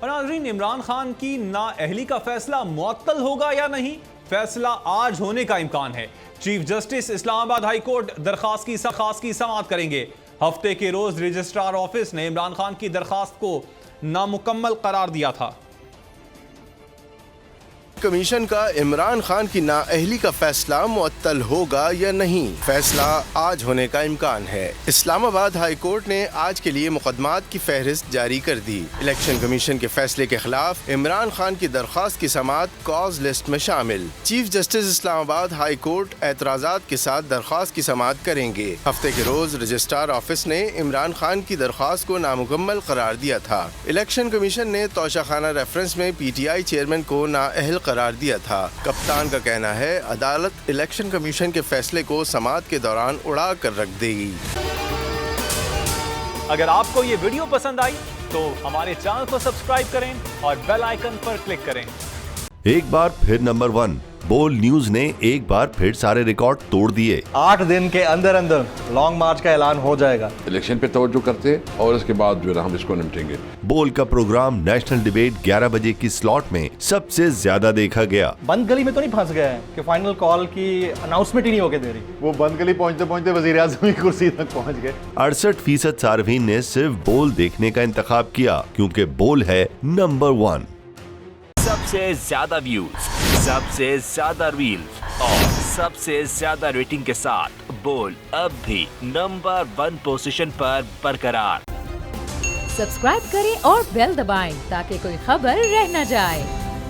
اور ناظرین، عمران خان کی نااہلی کا فیصلہ معطل ہوگا یا نہیں؟ فیصلہ آج ہونے کا امکان ہے۔ چیف جسٹس اسلام آباد ہائی کورٹ درخواست کی سماعت کریں گے۔ ہفتے کے روز رجسٹرار آفس نے عمران خان کی درخواست کو نامکمل قرار دیا تھا۔ کمیشن کا عمران خان کی نااہلی کا فیصلہ معطل ہوگا یا نہیں؟ فیصلہ آج ہونے کا امکان ہے۔ اسلام آباد ہائی کورٹ نے آج کے لیے مقدمات کی فہرست جاری کر دی۔ الیکشن کمیشن کے فیصلے کے خلاف عمران خان کی درخواست کی سماعت کاز لسٹ میں شامل۔ چیف جسٹس اسلام آباد ہائی کورٹ اعتراضات کے ساتھ درخواست کی سماعت کریں گے۔ ہفتے کے روز رجسٹرار آفس نے عمران خان کی درخواست کو نامکمل قرار دیا تھا۔ الیکشن کمیشن نے توشہ خانہ ریفرنس میں پی ٹی آئی چیئرمین کو نااہل قرار دیا تھا۔ کپتان کا کہنا ہے عدالت الیکشن کمیشن کے فیصلے کو سماعت کے دوران اڑا کر رکھ دے گی۔ اگر آپ کو یہ ویڈیو پسند آئی تو ہمارے چینل کو سبسکرائب کریں اور بیل آئیکن پر کلک کریں۔ ایک بار پھر نمبر 1 بول نیوز نے ایک بار پھر سارے ریکارڈ توڑ دیے۔ 8 دن کے اندر لانگ مارچ کا اعلان ہو جائے گا۔ الیکشن پہ توجہ کرتے اور اس کے بعد جو ہے ہم اس کو نمٹیں گے۔ بول کا پروگرام نیشنل ڈیبیٹ 11 بجے کی سلاٹ میں سب سے زیادہ دیکھا گیا۔ بند گلی میں تو نہیں پھنس گیا ہے کہ فائنل کال کی اناؤنسمنٹ ہی نہیں ہو کے دے رہی۔ وہ بند گلی پہنچتے پہنچتے وزیر اعظم کی کرسی تک پہنچ گئے۔ 68% صارفین نے صرف بول دیکھنے کا انتخاب کیا کیونکہ بول ہے نمبر 1۔ سب سے زیادہ ویوز، سب سے زیادہ ریلز اور سب سے زیادہ ریٹنگ کے ساتھ بول اب بھی نمبر 1 پوزیشن پر برقرار۔ سبسکرائب کریں اور بیل دبائیں تاکہ کوئی خبر رہ نہ جائے۔